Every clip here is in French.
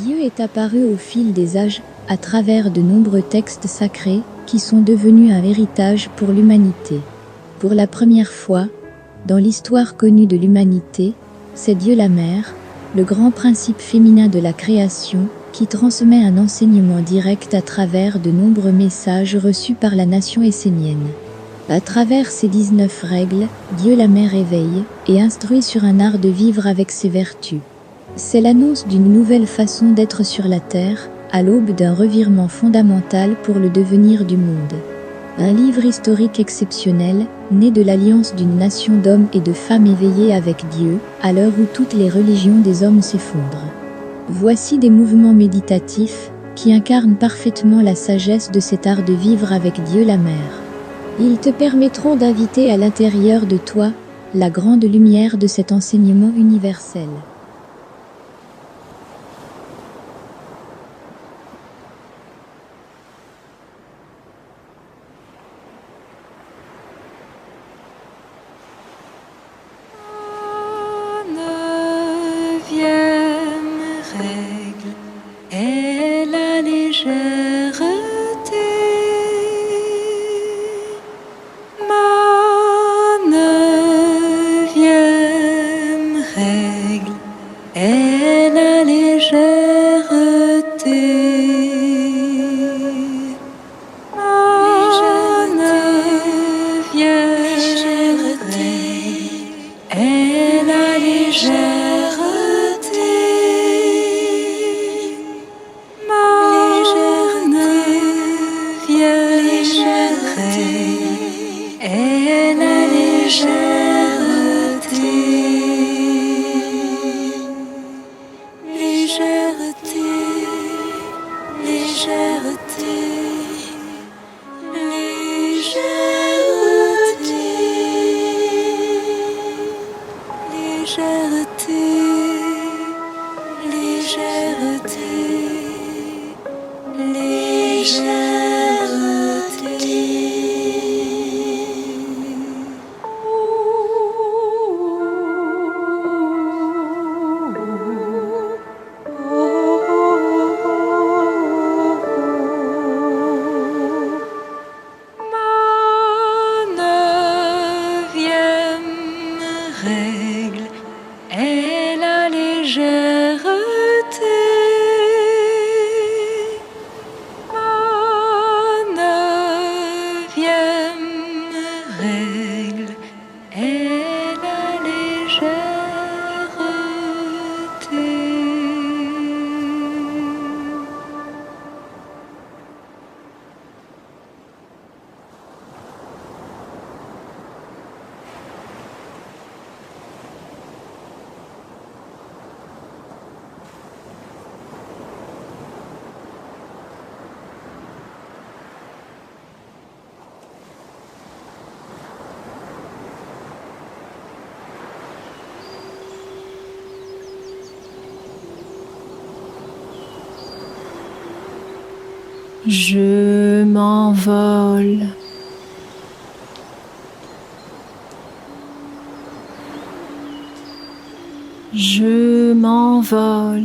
Dieu est apparu au fil des âges, à travers de nombreux textes sacrés, qui sont devenus un héritage pour l'humanité. Pour la première fois, dans l'histoire connue de l'humanité, c'est Dieu la Mère, le grand principe féminin de la création, qui transmet un enseignement direct à travers de nombreux messages reçus par la nation essénienne. À travers ces 19 règles, Dieu la Mère éveille et instruit sur un art de vivre avec ses vertus. C'est l'annonce d'une nouvelle façon d'être sur la terre, à l'aube d'un revirement fondamental pour le devenir du monde. Un livre historique exceptionnel, né de l'alliance d'une nation d'hommes et de femmes éveillés avec Dieu, à l'heure où toutes les religions des hommes s'effondrent. Voici des mouvements méditatifs, qui incarnent parfaitement la sagesse de cet art de vivre avec Dieu la Mère. Ils te permettront d'inviter à l'intérieur de toi, la grande lumière de cet enseignement universel. Je m'envole. Je m'envole.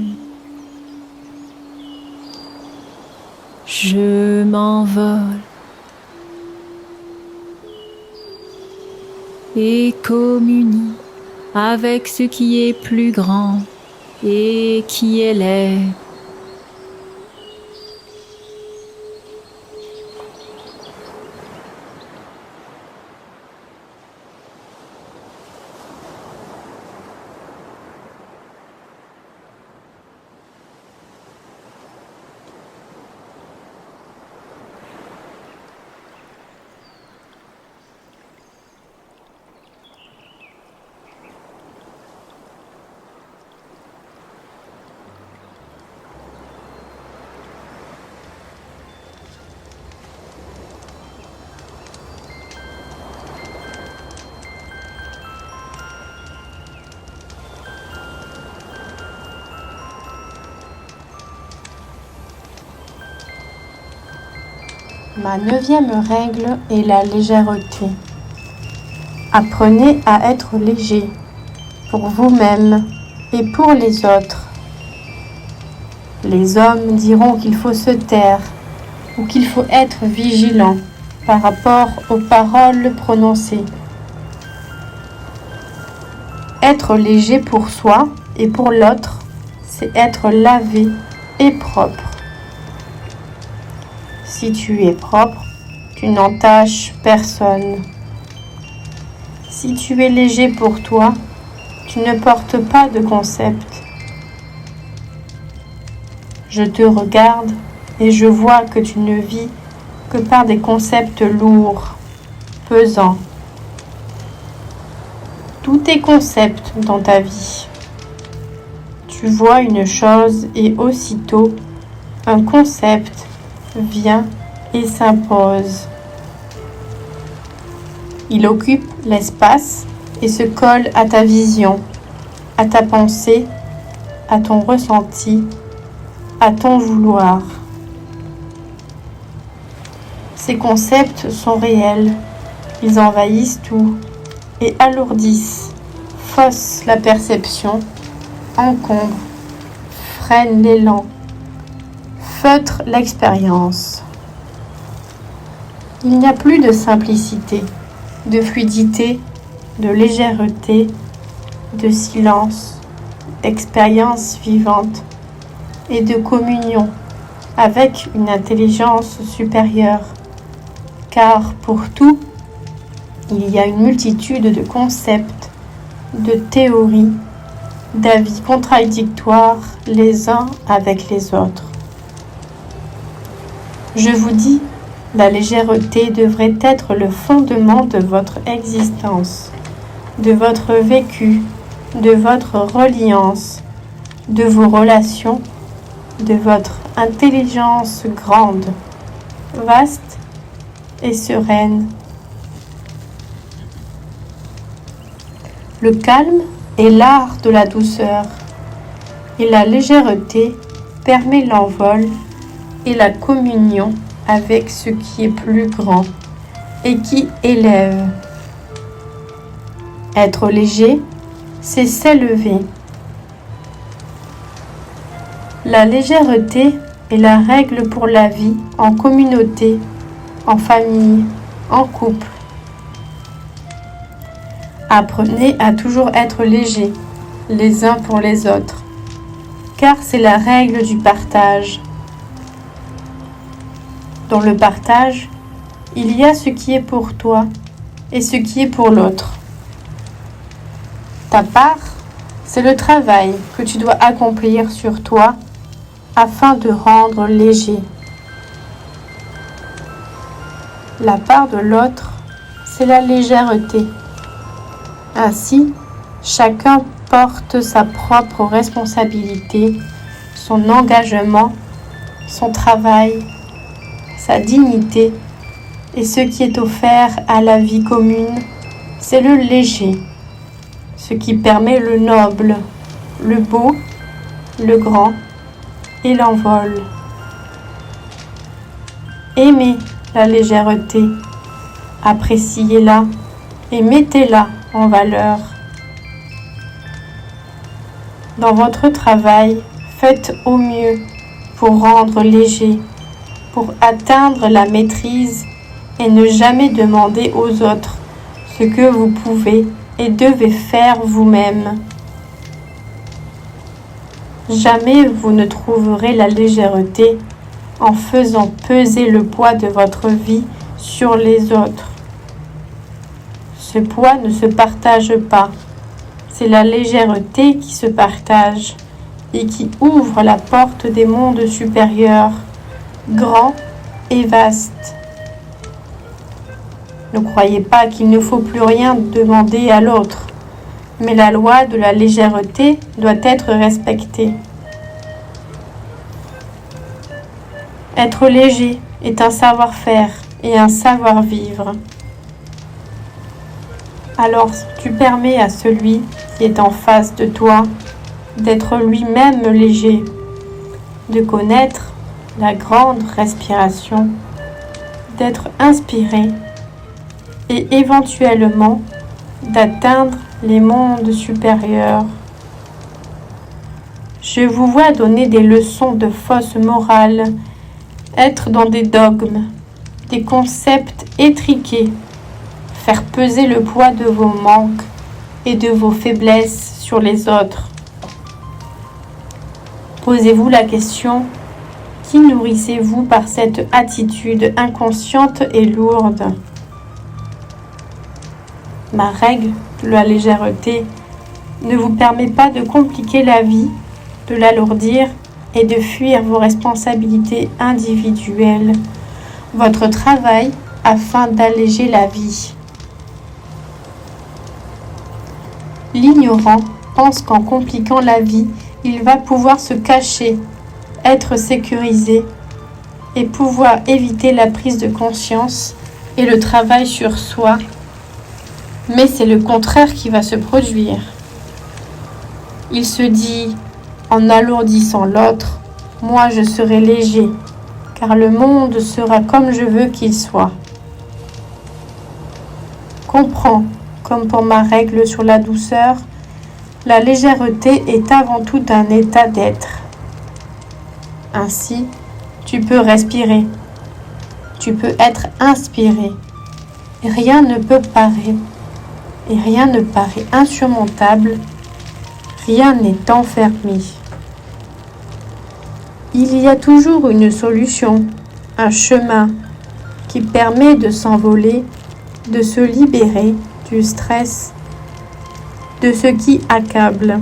Je m'envole. Et communie avec ce qui est plus grand et qui élève. Ma 9e règle est la légèreté. Apprenez à être léger pour vous-même et pour les autres. Les hommes diront qu'il faut se taire ou qu'il faut être vigilant par rapport aux paroles prononcées. Être léger pour soi et pour l'autre, c'est être lavé et propre. Si tu es propre, tu n'entaches personne. Si tu es léger pour toi, tu ne portes pas de concept. Je te regarde et je vois que tu ne vis que par des concepts lourds, pesants. Tout est concept dans ta vie. Tu vois une chose et aussitôt, un concept vient et s'impose. Il occupe l'espace et se colle à ta vision, à ta pensée, à ton ressenti, à ton vouloir. Ces concepts sont réels, ils envahissent tout et alourdissent, faussent la perception, encombrent, freinent l'élan, feutrent l'expérience. Il n'y a plus de simplicité, de fluidité, de légèreté, de silence, d'expérience vivante et de communion avec une intelligence supérieure. Car pour tout, il y a une multitude de concepts, de théories, d'avis contradictoires les uns avec les autres. Je vous dis, la légèreté devrait être le fondement de votre existence, de votre vécu, de votre reliance, de vos relations, de votre intelligence grande, vaste et sereine. Le calme est l'art de la douceur et la légèreté permet l'envol et la communion avec ce qui est plus grand et qui élève. Être léger, c'est s'élever. La légèreté est la règle pour la vie en communauté, en famille, en couple. Apprenez à toujours être légers les uns pour les autres, car c'est la règle du partage. Dans le partage, il y a ce qui est pour toi et ce qui est pour l'autre. Ta part, c'est le travail que tu dois accomplir sur toi afin de rendre léger. La part de l'autre, c'est la légèreté. Ainsi, chacun porte sa propre responsabilité, son engagement, son travail, sa dignité, et ce qui est offert à la vie commune, c'est le léger, ce qui permet le noble, le beau, le grand et l'envol. Aimez la légèreté, appréciez-la et mettez-la en valeur. Dans votre travail, faites au mieux pour rendre léger, pour atteindre la maîtrise et ne jamais demander aux autres ce que vous pouvez et devez faire vous-même. Jamais vous ne trouverez la légèreté en faisant peser le poids de votre vie sur les autres. Ce poids ne se partage pas. C'est la légèreté qui se partage et qui ouvre la porte des mondes supérieurs, grands et vastes. Ne croyez pas qu'il ne faut plus rien demander à l'autre, mais la loi de la légèreté doit être respectée. Être léger est un savoir-faire et un savoir-vivre. Alors tu permets à celui qui est en face de toi d'être lui-même léger, de connaître la grande respiration, d'être inspiré et éventuellement d'atteindre les mondes supérieurs. Je vous vois donner des leçons de fausse morale, être dans des dogmes, des concepts étriqués, faire peser le poids de vos manques et de vos faiblesses sur les autres. Posez-vous la question, qui nourrissez-vous par cette attitude inconsciente et lourde ? Ma règle de la légèreté ne vous permet pas de compliquer la vie, de l'alourdir et de fuir vos responsabilités individuelles, votre travail afin d'alléger la vie. L'ignorant pense qu'en compliquant la vie, il va pouvoir se cacher, être sécurisé et pouvoir éviter la prise de conscience et le travail sur soi. Mais c'est le contraire qui va se produire. Il se dit, en alourdissant l'autre, moi je serai léger, car le monde sera comme je veux qu'il soit. Comprends, comme pour ma règle sur la douceur, la légèreté est avant tout un état d'être. Ainsi, tu peux respirer, tu peux être inspiré. Rien ne peut paraître. Et rien ne paraît insurmontable, rien n'est enfermé. Il y a toujours une solution, un chemin qui permet de s'envoler, de se libérer du stress, de ce qui accable.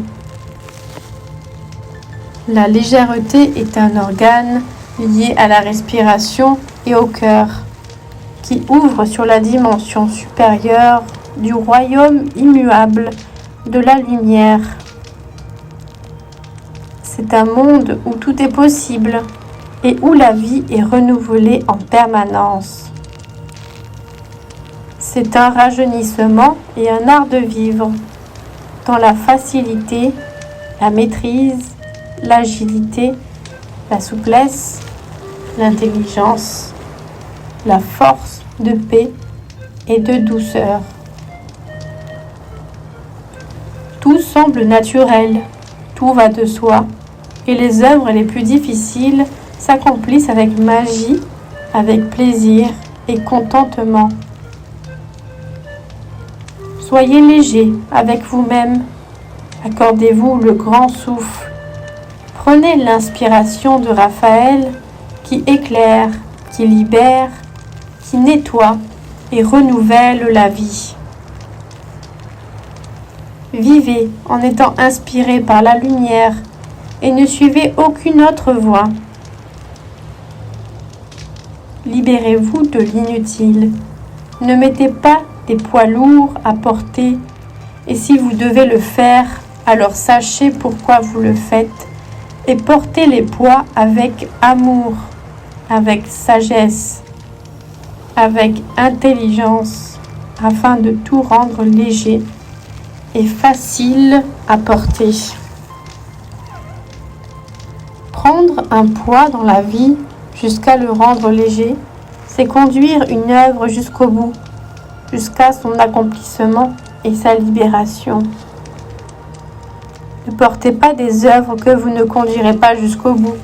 La légèreté est un organe lié à la respiration et au cœur, qui ouvre sur la dimension supérieure du royaume immuable de la lumière. C'est un monde où tout est possible et où la vie est renouvelée en permanence. C'est un rajeunissement et un art de vivre dans la facilité, la maîtrise, l'agilité, la souplesse, l'intelligence, la force de paix et de douceur. Tout semble naturel, tout va de soi, et les œuvres les plus difficiles s'accomplissent avec magie, avec plaisir et contentement. Soyez léger avec vous-même, accordez-vous le grand souffle. Prenez l'inspiration de Raphaël qui éclaire, qui libère, qui nettoie et renouvelle la vie. Vivez en étant inspiré par la lumière et ne suivez aucune autre voie. Libérez-vous de l'inutile. Ne mettez pas des poids lourds à porter et si vous devez le faire, alors sachez pourquoi vous le faites et portez les poids avec amour, avec sagesse, avec intelligence afin de tout rendre léger et facile à porter. Prendre un poids dans la vie jusqu'à le rendre léger, c'est conduire une œuvre jusqu'au bout, jusqu'à son accomplissement et sa libération. Ne portez pas des œuvres que vous ne conduirez pas jusqu'au bout,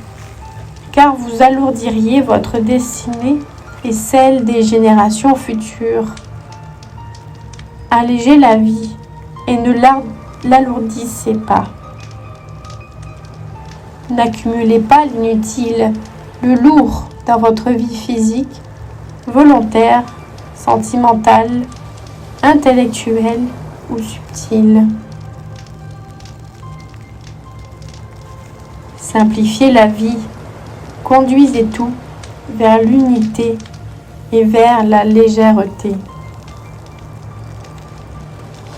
car vous alourdiriez votre destinée et celle des générations futures. Allégez la vie et ne l'alourdissez pas. N'accumulez pas l'inutile, le lourd dans votre vie physique, volontaire, sentimentale, intellectuelle ou subtile. Simplifiez la vie, conduisez tout vers l'unité et vers la légèreté.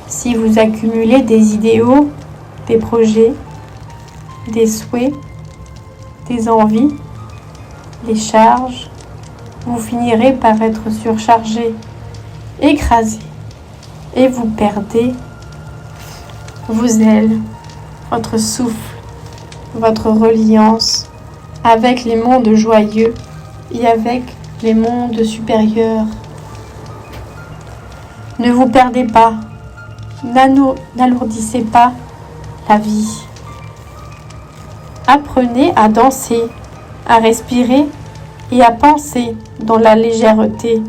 Si vous accumulez des idéaux, des projets, des souhaits, des envies, des charges, vous finirez par être surchargé, écrasé, et vous perdez vos ailes, votre souffle, votre reliance avec les mondes joyeux et avec les mondes supérieurs. Ne vous perdez pas, n'alourdissez pas la vie. Apprenez à danser, à respirer et à penser dans la légèreté.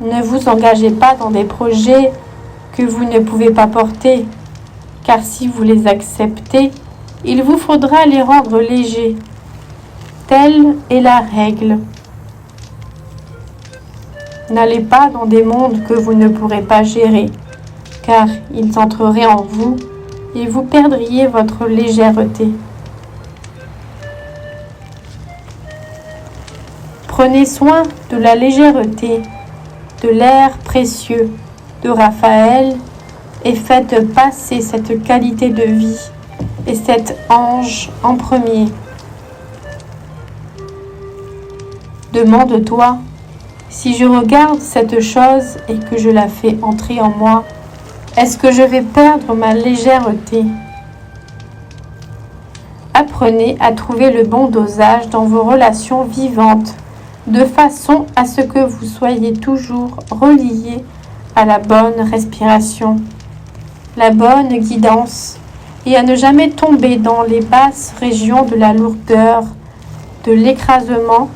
Ne vous engagez pas dans des projets que vous ne pouvez pas porter, car si vous les acceptez, il vous faudra les rendre légers. Telle est la règle. N'allez pas dans des mondes que vous ne pourrez pas gérer, car ils entreraient en vous et vous perdriez votre légèreté. Prenez soin de la légèreté, de l'air précieux de Raphaël et faites passer cette qualité de vie et cet ange en premier. Demande-toi, si je regarde cette chose et que je la fais entrer en moi, est-ce que je vais perdre ma légèreté? Apprenez à trouver le bon dosage dans vos relations vivantes, de façon à ce que vous soyez toujours reliés à la bonne respiration, la bonne guidance, et à ne jamais tomber dans les basses régions de la lourdeur, de l'écrasement,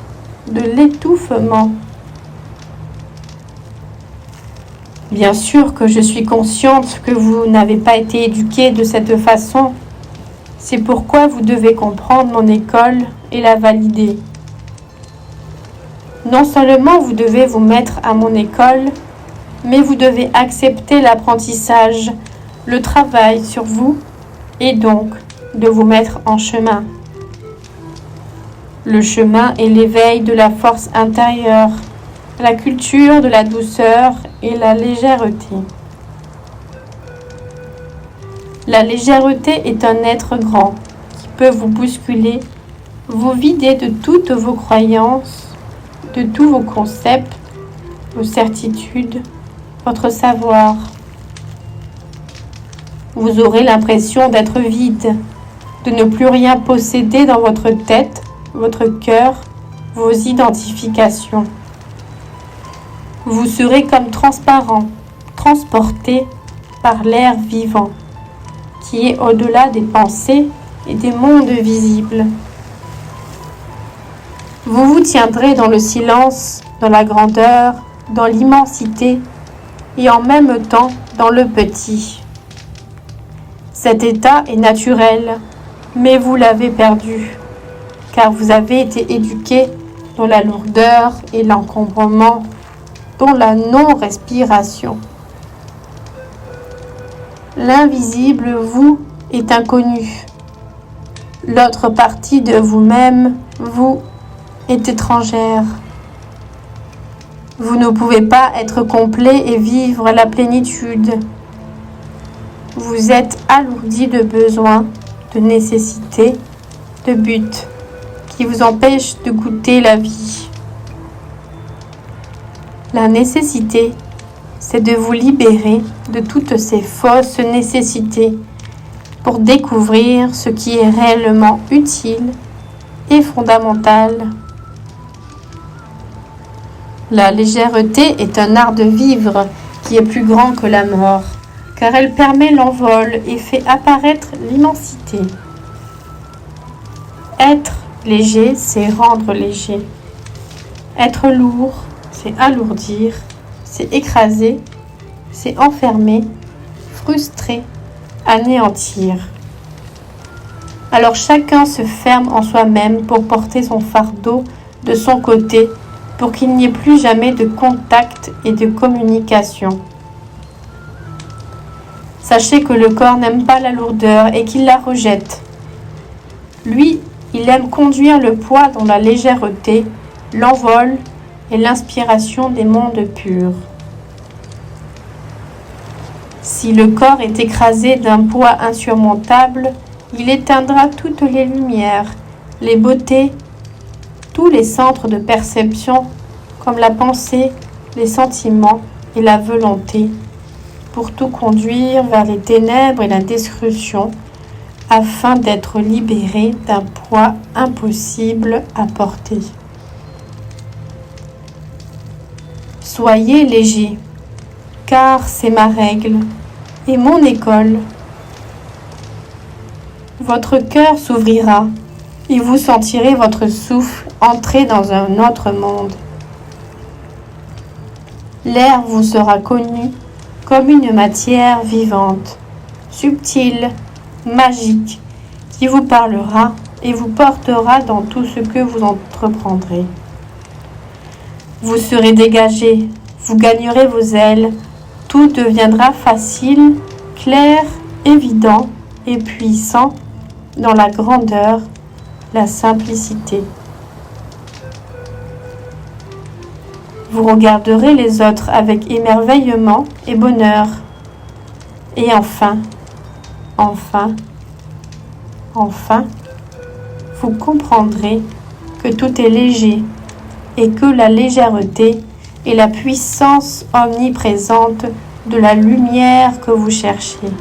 de l'étouffement. Bien sûr que je suis consciente que vous n'avez pas été éduqués de cette façon. C'est pourquoi vous devez comprendre mon école et la valider. Non seulement vous devez vous mettre à mon école, mais vous devez accepter l'apprentissage, le travail sur vous et donc de vous mettre en chemin. Le chemin est l'éveil de la force intérieure, la culture de la douceur et la légèreté. La légèreté est un être grand qui peut vous bousculer, vous vider de toutes vos croyances, de tous vos concepts, vos certitudes, votre savoir. Vous aurez l'impression d'être vide, de ne plus rien posséder dans votre tête, votre cœur, vos identifications. Vous serez comme transparent, transporté par l'air vivant, qui est au-delà des pensées et des mondes visibles. Vous vous tiendrez dans le silence, dans la grandeur, dans l'immensité et en même temps dans le petit. Cet état est naturel, mais vous l'avez perdu, car vous avez été éduqué dans la lourdeur et l'encombrement, dans la non-respiration. L'invisible vous est inconnu. L'autre partie de vous-même, vous, est étrangère. Vous ne pouvez pas être complet et vivre la plénitude. Vous êtes alourdi de besoins, de nécessités, de buts, qui vous empêchent de goûter la vie. La nécessité, c'est de vous libérer de toutes ces fausses nécessités pour découvrir ce qui est réellement utile et fondamental. La légèreté est un art de vivre qui est plus grand que la mort, car elle permet l'envol et fait apparaître l'immensité. Être léger, c'est rendre léger. Être lourd, c'est alourdir, c'est écraser, c'est enfermer, frustrer, anéantir. Alors chacun se ferme en soi-même pour porter son fardeau de son côté, pour qu'il n'y ait plus jamais de contact et de communication. Sachez que le corps n'aime pas la lourdeur et qu'il la rejette. Lui, il aime conduire le poids dans la légèreté, l'envol et l'inspiration des mondes purs. Si le corps est écrasé d'un poids insurmontable, il éteindra toutes les lumières, les beautés, tous les centres de perception, comme la pensée, les sentiments et la volonté, pour tout conduire vers les ténèbres et la destruction, afin d'être libéré d'un poids impossible à porter. Soyez léger, car c'est ma règle et mon école. Votre cœur s'ouvrira et vous sentirez votre souffle entrer dans un autre monde. L'air vous sera connu comme une matière vivante, subtile, magique, qui vous parlera et vous portera dans tout ce que vous entreprendrez. Vous serez dégagé, vous gagnerez vos ailes, tout deviendra facile, clair, évident et puissant dans la grandeur, la simplicité. Vous regarderez les autres avec émerveillement et bonheur. Et enfin, vous comprendrez que tout est léger et que la légèreté est la puissance omniprésente de la lumière que vous cherchez.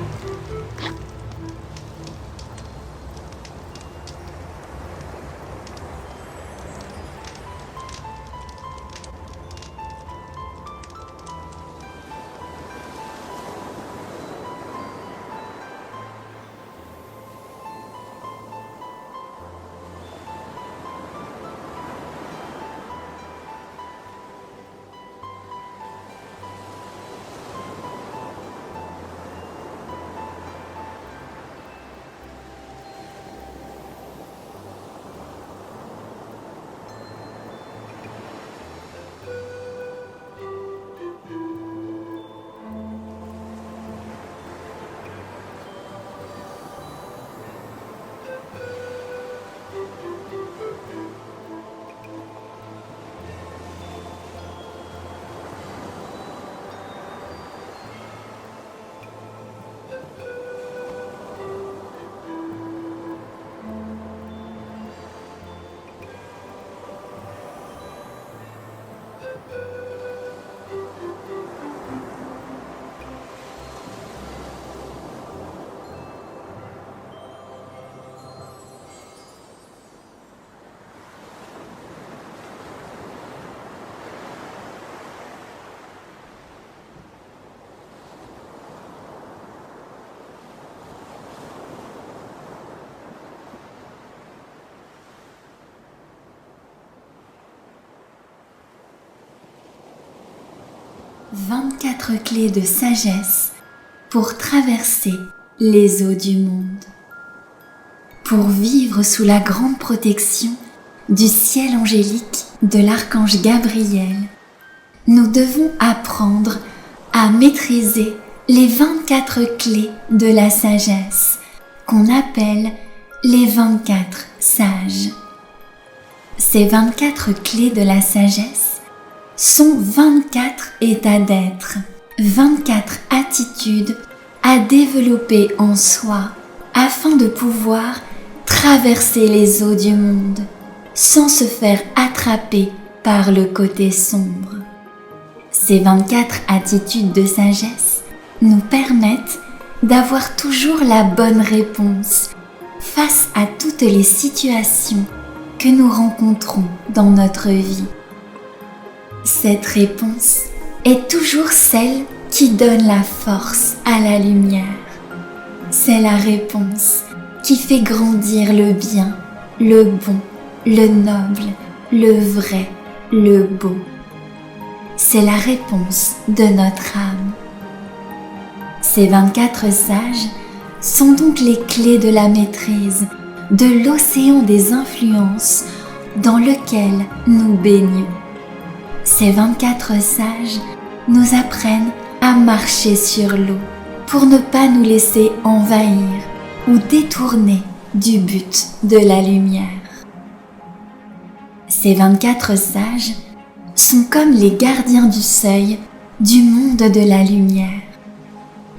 « 24 clés de sagesse pour traverser les eaux du monde. Pour vivre sous la grande protection du ciel angélique de l'archange Gabriel, nous devons apprendre à maîtriser les 24 clés de la sagesse qu'on appelle les 24 sages. Ces 24 clés de la sagesse sont 24 états d'être, 24 attitudes à développer en soi afin de pouvoir traverser les eaux du monde sans se faire attraper par le côté sombre. Ces 24 attitudes de sagesse nous permettent d'avoir toujours la bonne réponse face à toutes les situations que nous rencontrons dans notre vie. Cette réponse est toujours celle qui donne la force à la lumière. C'est la réponse qui fait grandir le bien, le bon, le noble, le vrai, le beau. C'est la réponse de notre âme. Ces 24 sages sont donc les clés de la maîtrise de l'océan des influences dans lequel nous baignons. Ces 24 sages nous apprennent à marcher sur l'eau pour ne pas nous laisser envahir ou détourner du but de la lumière. Ces 24 sages sont comme les gardiens du seuil du monde de la lumière.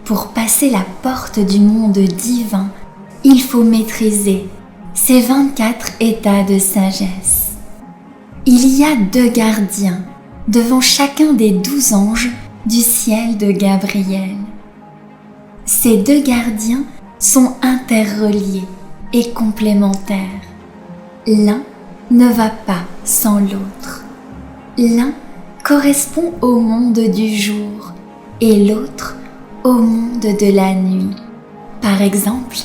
Pour passer la porte du monde divin, il faut maîtriser ces 24 états de sagesse. Il y a 2 gardiens devant chacun des 12 anges du ciel de Gabriel. Ces 2 gardiens sont interreliés et complémentaires. L'un ne va pas sans l'autre. L'un correspond au monde du jour et l'autre au monde de la nuit. Par exemple,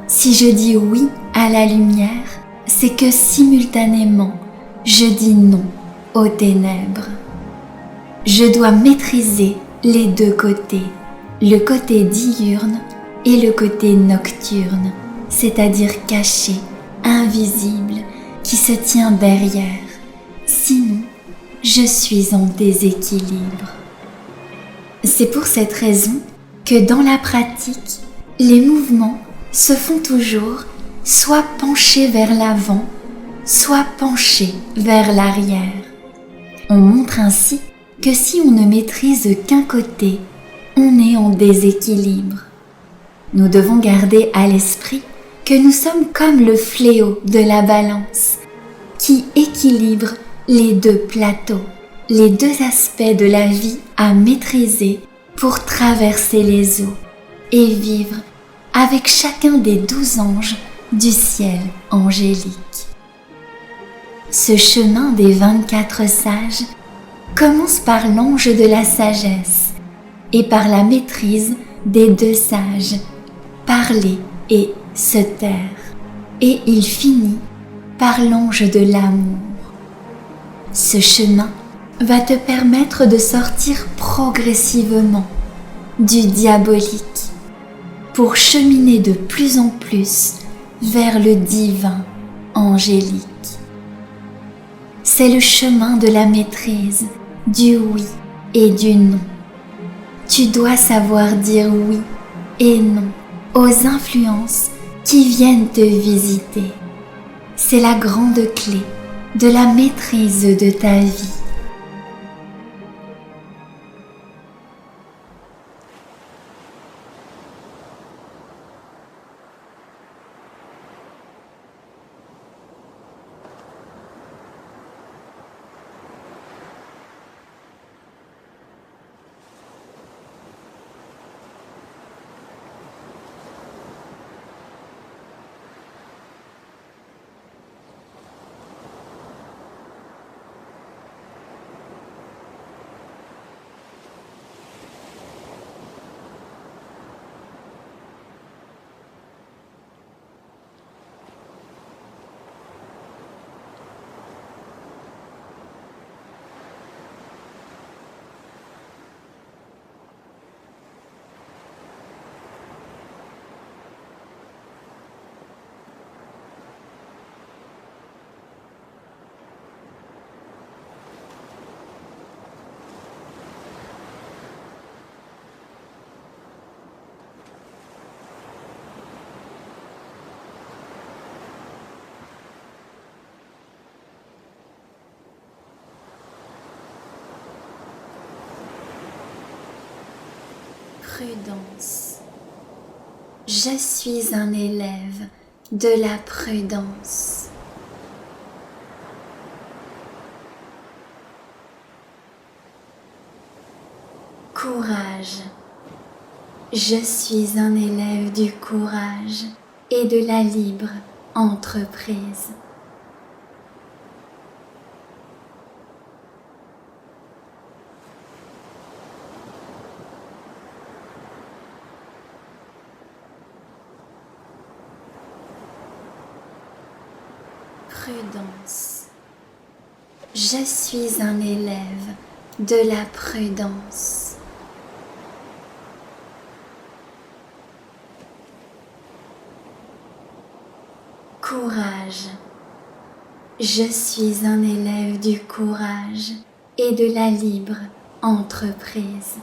si je dis oui à la lumière, c'est que simultanément, je dis non aux ténèbres. Je dois maîtriser les 2 côtés, le côté diurne et le côté nocturne, c'est-à-dire caché, invisible, qui se tient derrière. Sinon, je suis en déséquilibre. C'est pour cette raison que dans la pratique, les mouvements se font toujours soit penchés vers l'avant, soit penchés vers l'arrière. On montre ainsi que si on ne maîtrise qu'un côté, on est en déséquilibre. Nous devons garder à l'esprit que nous sommes comme le fléau de la balance qui équilibre les 2 plateaux, les 2 aspects de la vie à maîtriser pour traverser les eaux et vivre avec chacun des 12 anges du ciel angélique. Ce chemin des 24 sages commence par l'ange de la sagesse et par la maîtrise des 2 sages, parler et se taire, et il finit par l'ange de l'amour. Ce chemin va te permettre de sortir progressivement du diabolique pour cheminer de plus en plus vers le divin angélique. C'est le chemin de la maîtrise, du oui et du non. Tu dois savoir dire oui et non aux influences qui viennent te visiter. C'est la grande clé de la maîtrise de ta vie. Prudence. Je suis un élève de la prudence. Courage. Je suis un élève du courage et de la libre entreprise. Prudence. Je suis un élève de la prudence. Courage. Je suis un élève du courage et de la libre entreprise.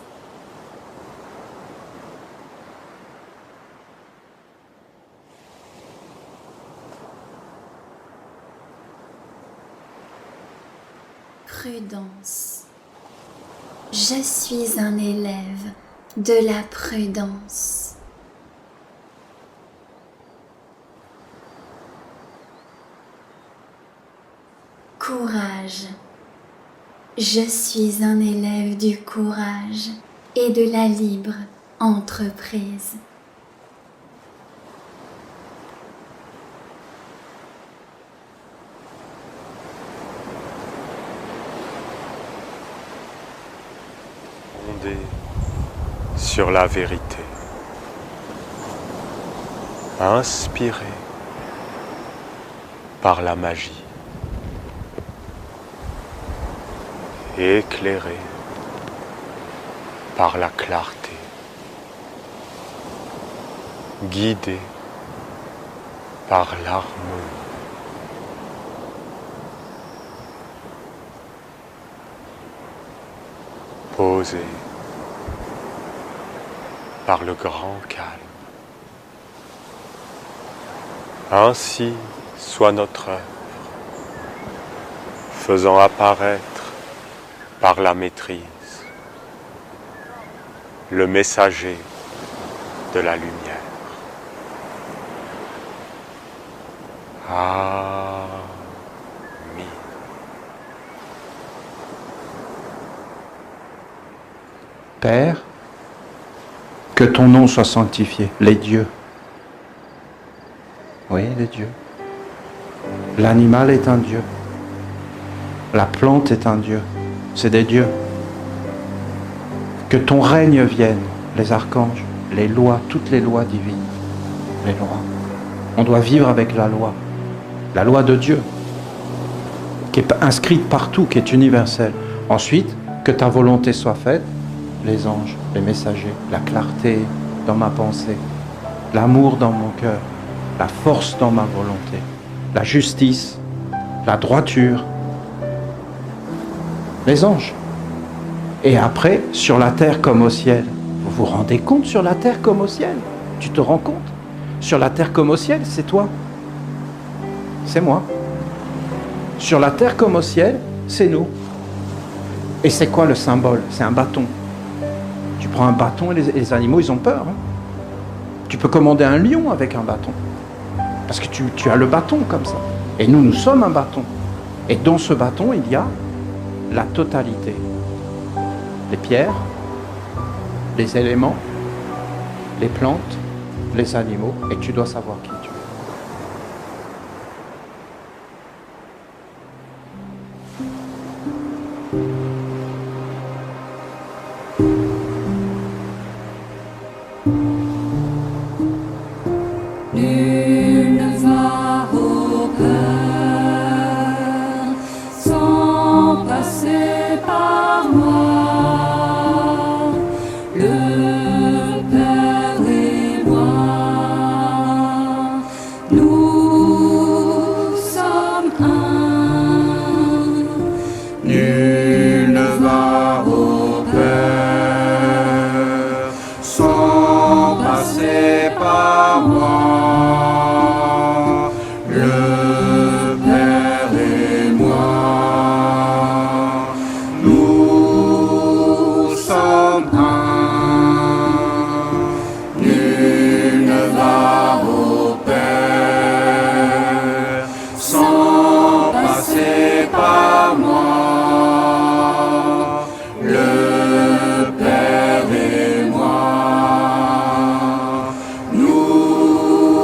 Prudence. Je suis un élève de la prudence. Courage. Je suis un élève du courage et de la libre entreprise. Fondé sur la vérité, inspiré par la magie, éclairé par la clarté, guidé par l'harmonie. Posé par le grand calme. Ainsi soit notre œuvre, faisant apparaître par la maîtrise le messager de la lumière. Amen. Père, que ton nom soit sanctifié, les dieux. Oui, les dieux. L'animal est un dieu. La plante est un dieu. C'est des dieux. Que ton règne vienne, les archanges, les lois, toutes les lois divines. Les lois. On doit vivre avec la loi de Dieu, qui est inscrite partout, qui est universelle. Ensuite, que ta volonté soit faite, les anges, les messagers, la clarté dans ma pensée, l'amour dans mon cœur, la force dans ma volonté, la justice, la droiture, les anges. Et après, sur la terre comme au ciel. Vous vous rendez compte, sur la terre comme au ciel? Tu te rends compte? Sur la terre comme au ciel, c'est toi. C'est moi. Sur la terre comme au ciel, c'est nous. Et c'est quoi le symbole? C'est un bâton. Tu prends un bâton et les animaux, ils ont peur. Hein. Tu peux commander un lion avec un bâton. Parce que tu as le bâton comme ça. Et nous, nous sommes un bâton. Et dans ce bâton, il y a la totalité. Les pierres, les éléments, les plantes, les animaux. Et tu dois savoir qui tu es. Nul ne va au Père sans passer par moi. Le Père et moi, nous sommes un. Nul ne va au Père sans passer par moi. Le Père et moi, nous sommes un. Nul ne va au Père sans passer par moi. Le Père et moi, nous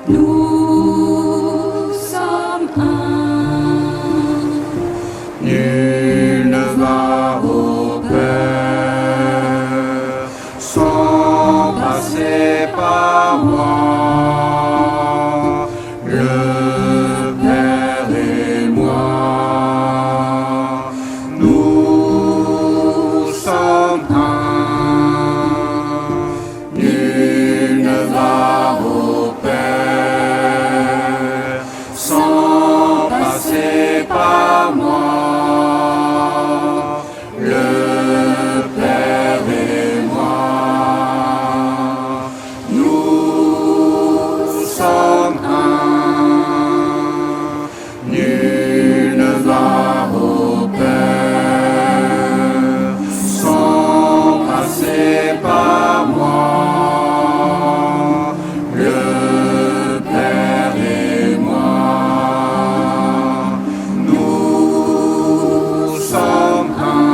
Nous sommes un. Nul ne va au Père sans passer par moi. Le Père et moi, nous sommes un. Nul ne va au Père sans passer par moi. Le Père et moi, nous sommes un. Nul ne va au Père sans passer par moi. Le Père et moi, nous sommes un.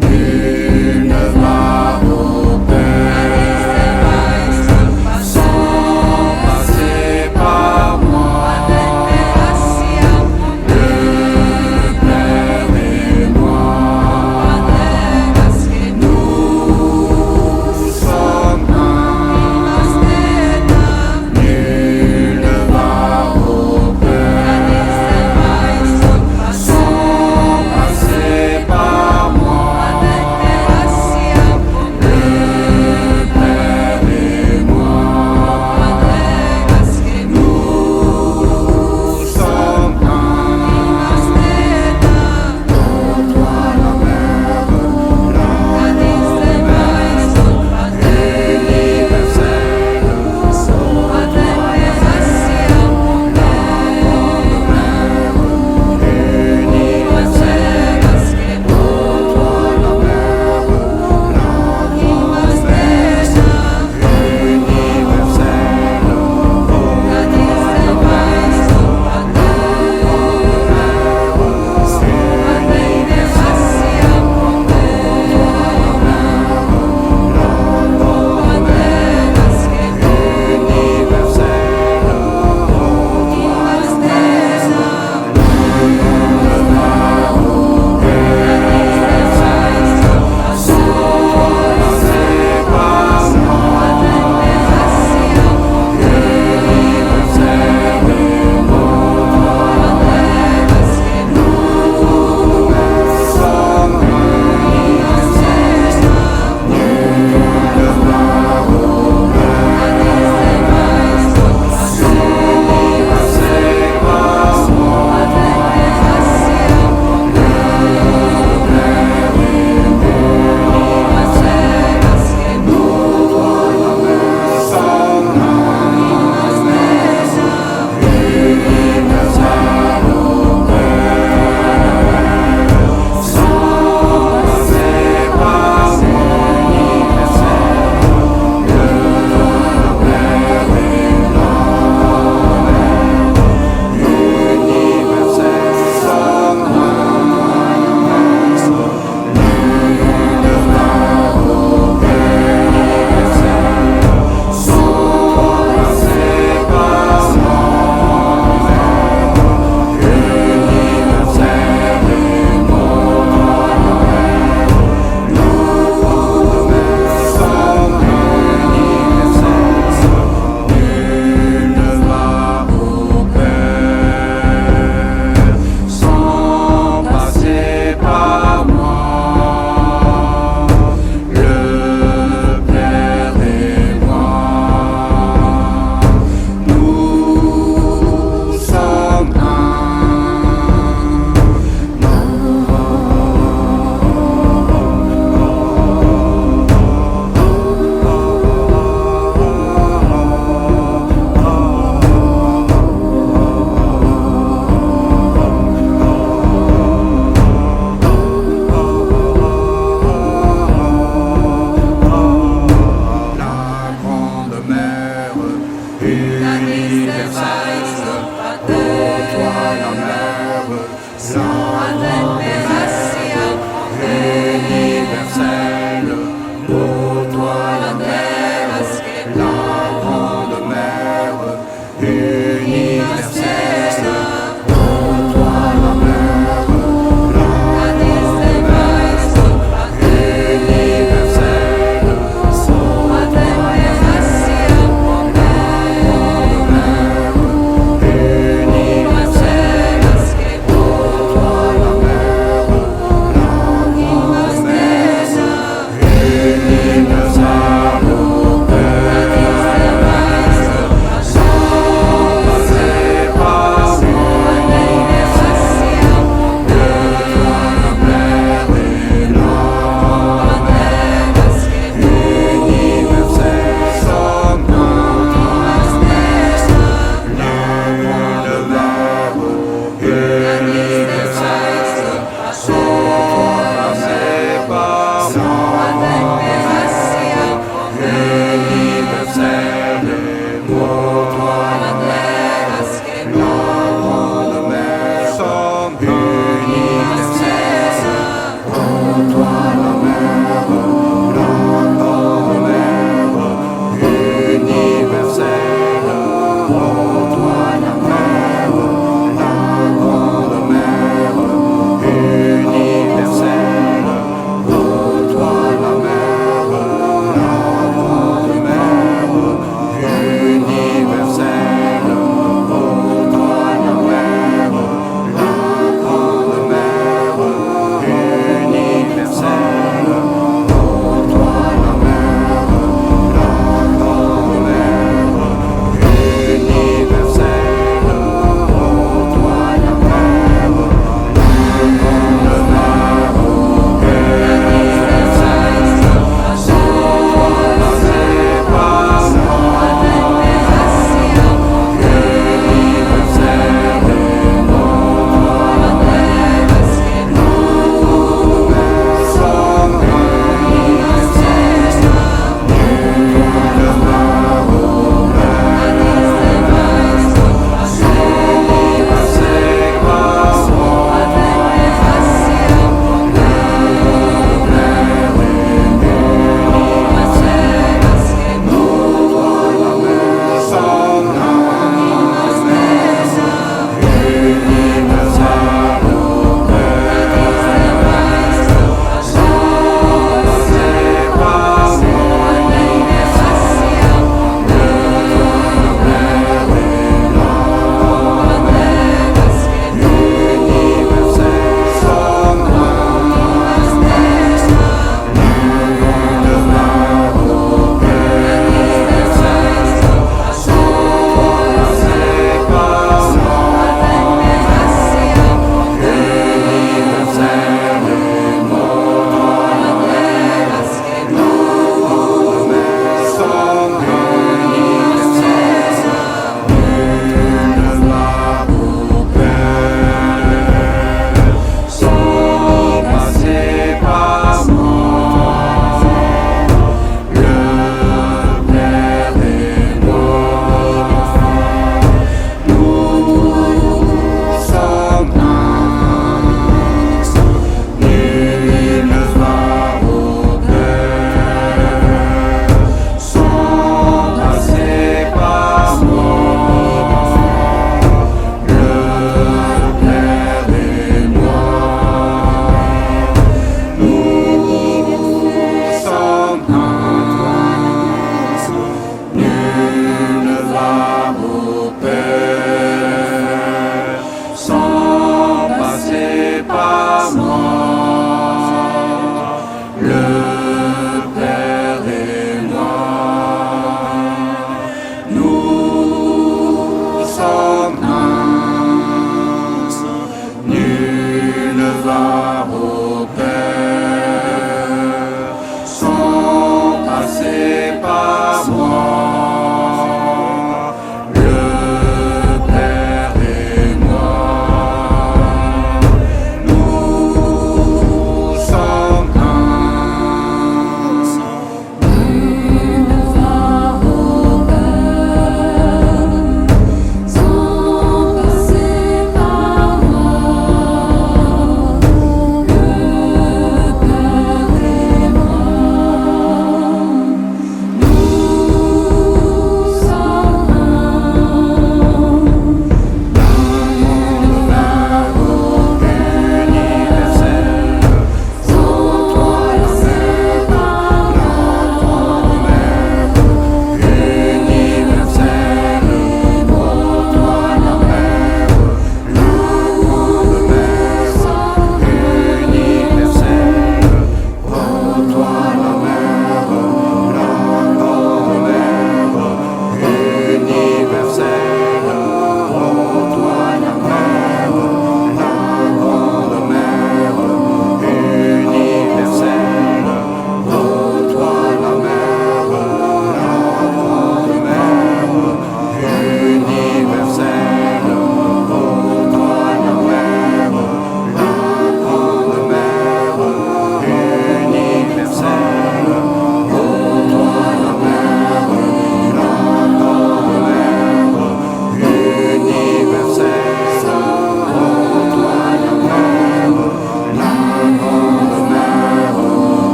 Nul ne va au Père sans passer par moi. Le Père et moi, nous sommes un. Nul ne va au Père sans passer par moi. Le Père et moi, nous sommes un. Pour toi la mer, universelle, Universelle, Ô toi la mer, sans